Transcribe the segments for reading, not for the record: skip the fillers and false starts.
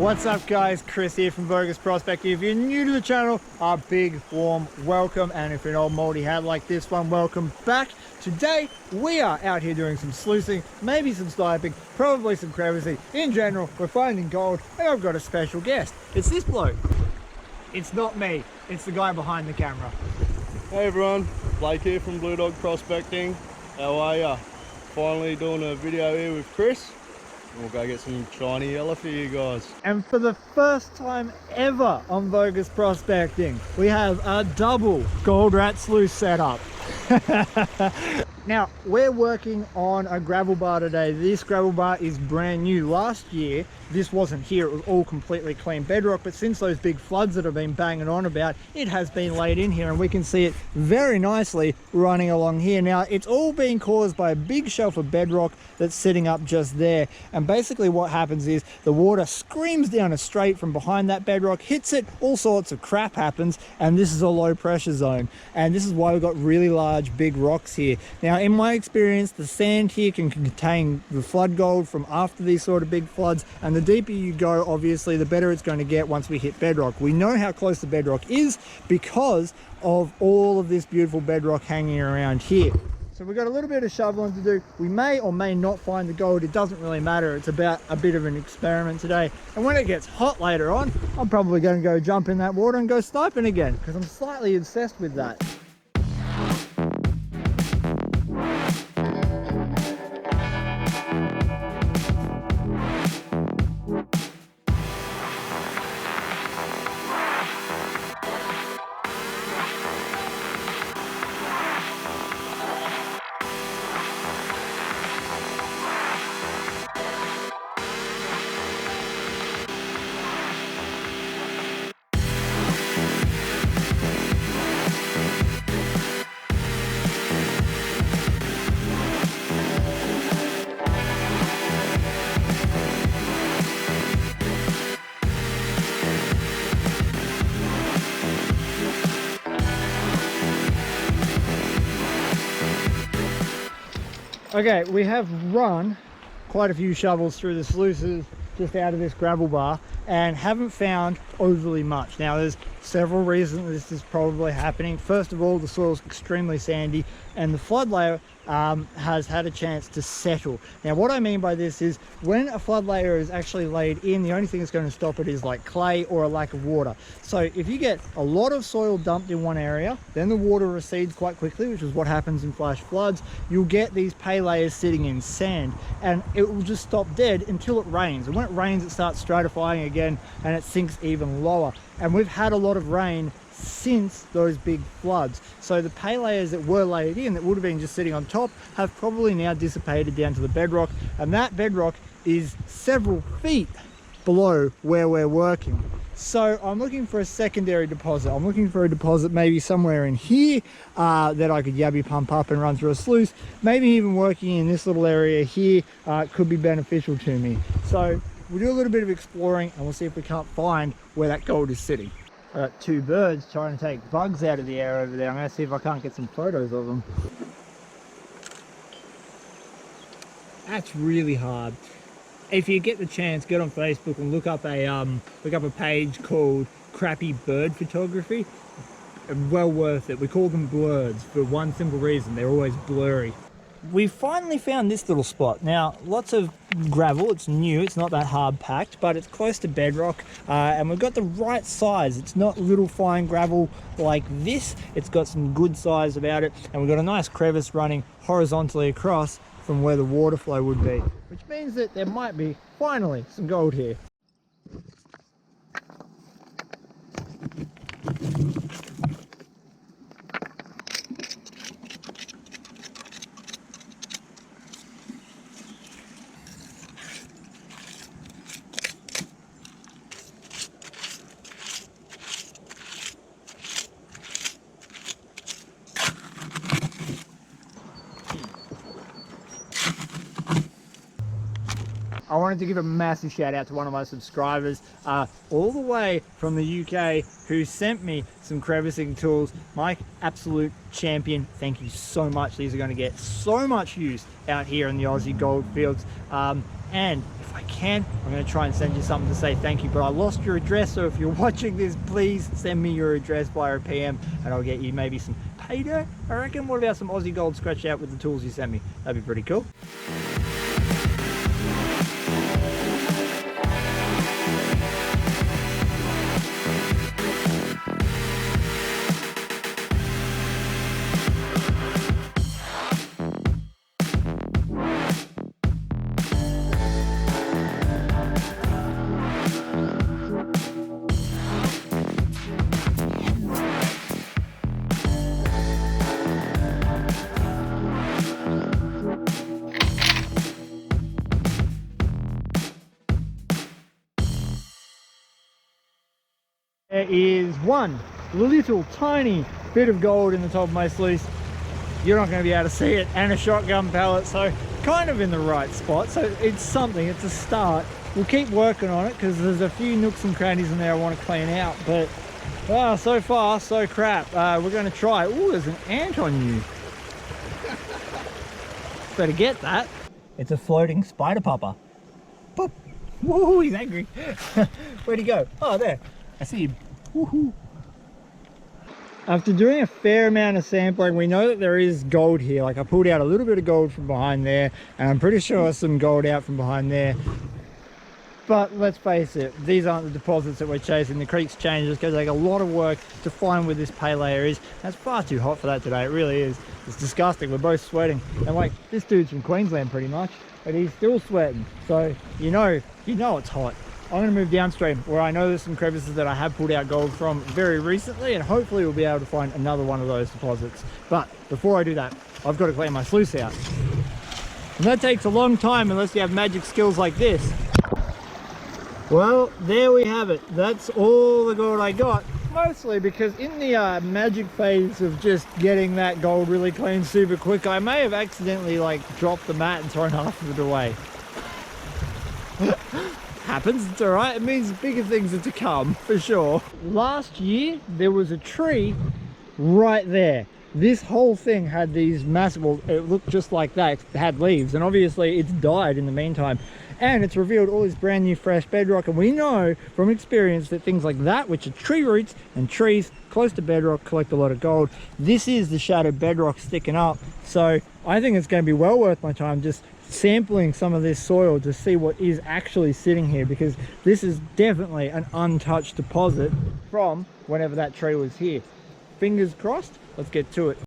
What's up guys, Chris here from Vo-Gus Prospecting. If you're new to the channel, a big warm welcome, and if you're an old moldy hat like this one, welcome back. Today we are out here doing some sluicing, maybe some sniping, probably some crevicing. In general, we're finding gold, and I've got a special guest. It's this bloke. It's not me, it's the guy behind the camera. Hey everyone, Blake here from Blue Dog Prospecting. How are ya? Finally doing a video here with Chris. We'll go get some shiny yellow for you guys. And for the first time ever on Vo-Gus Prospecting, we have a double gold rat sluice setup. Now, we're working on a gravel bar today. This gravel bar is brand new. Last year, this wasn't here. It was all completely clean bedrock, but since those big floods that have been banging on about, it has been laid in here, and we can see it very nicely running along here. Now, it's all being caused by a big shelf of bedrock that's sitting up just there. And basically what happens is the water screams down a straight from behind that bedrock, hits it, all sorts of crap happens, and this is a low pressure zone. And this is why we've got really large, big rocks here. Now, in my experience, the sand here can contain the flood gold from after these sort of big floods, and the deeper you go, obviously, the better it's going to get once we hit bedrock. We know how close the bedrock is because of all of this beautiful bedrock hanging around here. So we've got a little bit of shoveling to do. We may or may not find the gold. It doesn't really matter. It's about a bit of an experiment today. And when it gets hot later on, I'm probably going to go jump in that water and go sniping again, because I'm slightly obsessed with that. Okay, we have run quite a few shovels through the sluices just out of this gravel bar and haven't found overly much. Now, there's several reasons this is probably happening. First of all, the soil's extremely sandy and the flood layer has had a chance to settle. Now, what I mean by this is when a flood layer is actually laid in, the only thing that's going to stop it is like clay or a lack of water. So if you get a lot of soil dumped in one area, then the water recedes quite quickly, which is what happens in flash floods. You'll get these pay layers sitting in sand, and it will just stop dead until it rains. And when it rains, it starts stratifying again and it sinks even lower. And we've had a lot of rain since those big floods, so the pay layers that were laid in that would have been just sitting on top have probably now dissipated down to the bedrock, and that bedrock is several feet below where we're working. So I'm looking for a secondary deposit. I'm looking for a deposit maybe somewhere in here that I could yabby pump up and run through a sluice. Maybe even working in this little area here could be beneficial to me. So we'll do a little bit of exploring and we'll see if we can't find where that gold is sitting. I got two birds trying to take bugs out of the air over there. I'm going to see if I can't get some photos of them. That's really hard. If you get the chance, get on Facebook and look up a page called Crappy Bird Photography. Well worth it. We call them blurs for one simple reason: they're always blurry. We finally found this little spot. Now, lots of gravel, it's new, it's not that hard packed, but it's close to bedrock, and we've got the right size. It's not little fine gravel like this, it's got some good size about it, and we've got a nice crevice running horizontally across from where the water flow would be, which means that there might be, finally, some gold here. I wanted to give a massive shout out to one of my subscribers all the way from the UK who sent me some crevicing tools. Mike, absolute champion, thank you so much. These are going to get so much use out here in the Aussie gold fields. And if I can, I'm going to try and send you something to say thank you, but I lost your address, so if you're watching this, please send me your address via a PM and I'll get you maybe some pay dirt, I reckon. What about some Aussie gold scratched out with the tools you sent me? That'd be pretty cool. There is one little tiny bit of gold in the top of my sluice. You're not going to be able to see it, and a shotgun pellet, so kind of in the right spot. So it's something, it's a start. We'll keep working on it because there's a few nooks and crannies in there I want to clean out, but so far so crap. We're going to try. Oh, there's an ant on you. Better get that. It's a floating spider popper. Pop. Whoa, he's angry. Where'd he go? Oh, there. I see him. Woohoo. After doing a fair amount of sampling, we know that there is gold here. Like, I pulled out a little bit of gold from behind there, and I'm pretty sure there's some gold out from behind there. But let's face it, these aren't the deposits that we're chasing. The creek's changed. It's going to take a lot of work to find where this pay layer is. That's far too hot for that today. It really is. It's disgusting. We're both sweating. And like, this dude's from Queensland pretty much, but he's still sweating. So you know it's hot. I'm going to move downstream where I know there's some crevices that I have pulled out gold from very recently, and hopefully we'll be able to find another one of those deposits. But before I do that, I've got to clean my sluice out. And that takes a long time unless you have magic skills like this. Well, there we have it. That's all the gold I got. Mostly because in the magic phase of just getting that gold really clean super quick, I may have accidentally like dropped the mat and thrown half of it away. Happens, it's all right. It means bigger things are to come for sure. Last year there was a tree right there. This whole thing had these massive, well, it looked just like that. It had leaves, and obviously it's died in the meantime, and it's revealed all this brand new fresh bedrock. And we know from experience that things like that, which are tree roots and trees close to bedrock, collect a lot of gold. This is the shattered bedrock sticking up, so I think it's going to be well worth my time just sampling some of this soil to see what is actually sitting here, because this is definitely an untouched deposit from whenever that tree was here. Fingers crossed. Let's get to it.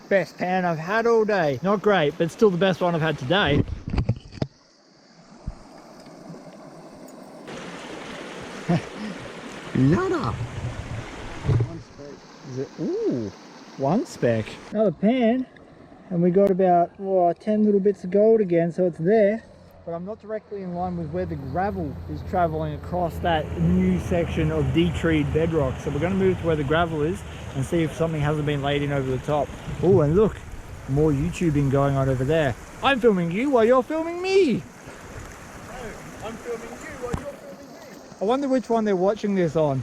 Best pan I've had all day. Not great, but still the best one I've had today. Nada. One speck. Is it? Ooh, one speck. Another pan, and we got about 10 little bits of gold again, so it's there. But I'm not directly in line with where the gravel is traveling across that new section of detreed bedrock. So we're going to move to where the gravel is and see if something hasn't been laid in over the top. Oh, and look, more YouTubing going on over there. I'm filming you while you're filming me. No, I'm filming you while you're filming me. I wonder which one they're watching this on.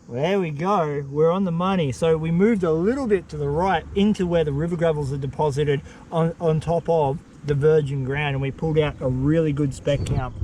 There we go, we're on the money. So we moved a little bit to the right into where the river gravels are deposited on top of the virgin ground, and we pulled out a really good speck count.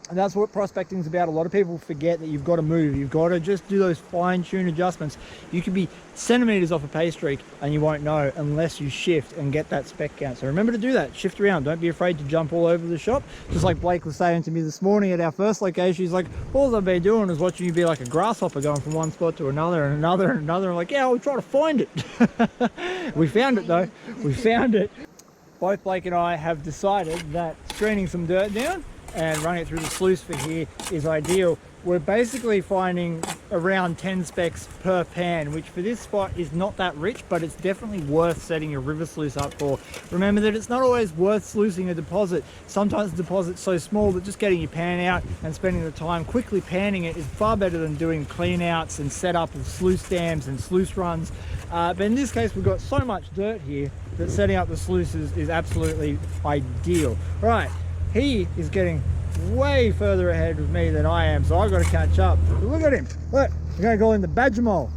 And that's what prospecting is about. A lot of people forget that you've got to move. You've got to just do those fine-tune adjustments. You could be centimeters off a pay streak and you won't know unless you shift and get that spec count. So remember to do that. Shift around. Don't be afraid to jump all over the shop. Just like Blake was saying to me this morning at our first location, he's like, all I've been doing is watching you be like a grasshopper going from one spot to another and another and another. I'm like, yeah, I'll try to find it. We found it though. We found it. Both Blake and I have decided that screening some dirt down and running it through the sluice for here is ideal. We're basically finding around 10 specs per pan, which for this spot is not that rich, but it's definitely worth setting your river sluice up for. Remember that it's not always worth sluicing a deposit. Sometimes the deposit's so small that just getting your pan out and spending the time quickly panning it is far better than doing clean outs and setup of sluice dams and sluice runs. But in this case, we've got so much dirt here that setting up the sluices is absolutely ideal. Right. He is getting way further ahead of me than I am, so I've got to catch up. But look at him. Look, we're going to go in the badger mole.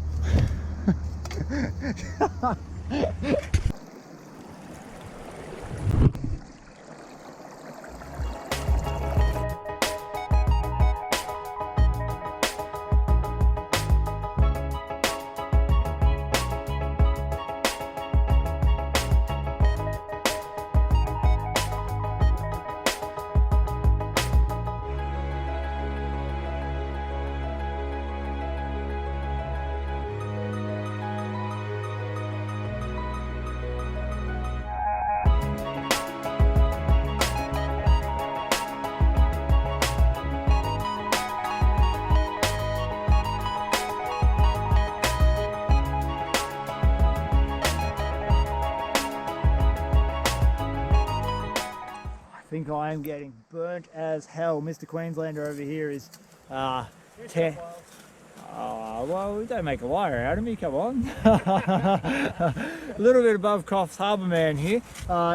I think I am getting burnt as hell. Mr. Queenslander over here is well, don't make a liar out of me, come on. A little bit above Coffs Harbour Man here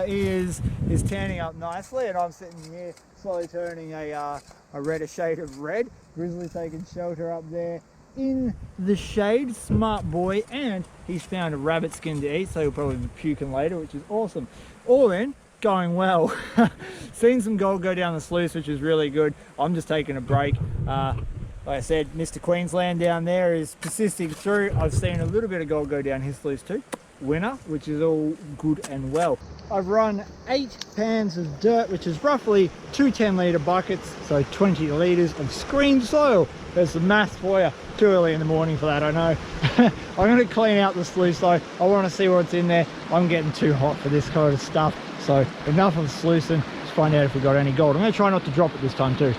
is tanning up nicely, and I'm sitting here slowly turning a redder shade of red. Grizzly taking shelter up there in the shade, smart boy, and he's found a rabbit skin to eat, so he'll probably be puking later, which is awesome. All in, going well. Seen some gold go down the sluice, which is really good. I'm just taking a break. Like I said, Mr. Queensland down there is persisting through. I've seen a little bit of gold go down his sluice too. Winner, which is all good and well. I've run 8 pans of dirt, which is roughly 2 10-litre buckets, so 20 litres of screened soil. There's some maths for you. Too early in the morning for that, I know. I'm going to clean out the sluice though. I want to see what's in there. I'm getting too hot for this kind of stuff. So enough of sluicing. Let's find out if we've got any gold. I'm going to try not to drop it this time too.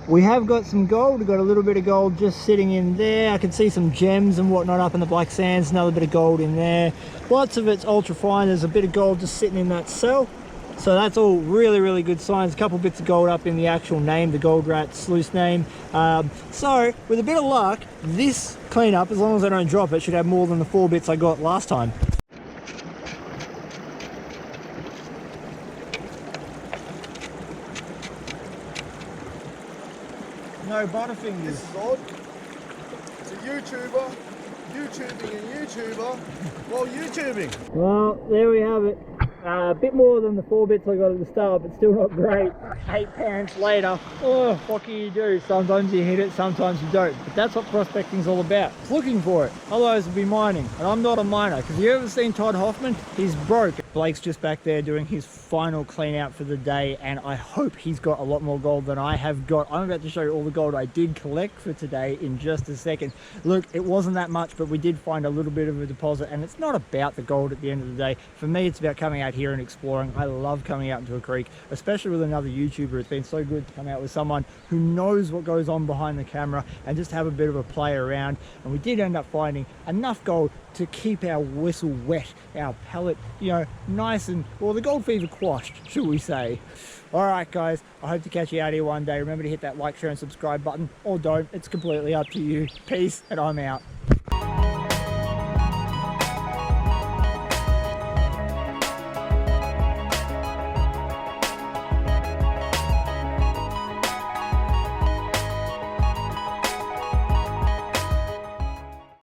We have got some gold. We've got a little bit of gold just sitting in there. I can see some gems and whatnot up in the black sands. Another bit of gold in there. Lots of it's ultra fine. There's a bit of gold just sitting in that cell. So that's all really, really good signs. A couple bits of gold up in the actual name, the Gold Rat sluice name. So with a bit of luck, this cleanup, as long as I don't drop it, should have more than the 4 bits I got last time. No butterfingers. This is odd. It's a YouTuber, YouTubing and YouTuber while YouTubing. Well, there we have it. A bit more than the 4 bits I got at the start, but still not great. 8 pans later. Oh, what can you do? Sometimes you hit it, sometimes you don't. But that's what prospecting's all about. It's looking for it. Otherwise it'll be mining. And I'm not a miner. Because you ever seen Todd Hoffman? He's broke. Blake's just back there doing his final clean out for the day, and I hope he's got a lot more gold than I have got. I'm about to show you all the gold I did collect for today in just a second. Look, it wasn't that much, but we did find a little bit of a deposit, and it's not about the gold at the end of the day. For me, it's about coming out here and exploring. I love coming out into a creek, especially with another YouTuber. It's been so good to come out with someone who knows what goes on behind the camera and just have a bit of a play around. And we did end up finding enough gold to keep our whistle wet, our palate, you know, nice and, well, the gold fever quashed, should we say. All right, guys, I hope to catch you out here one day. Remember to hit that like, share, and subscribe button, or don't. It's completely up to you. Peace, and I'm out.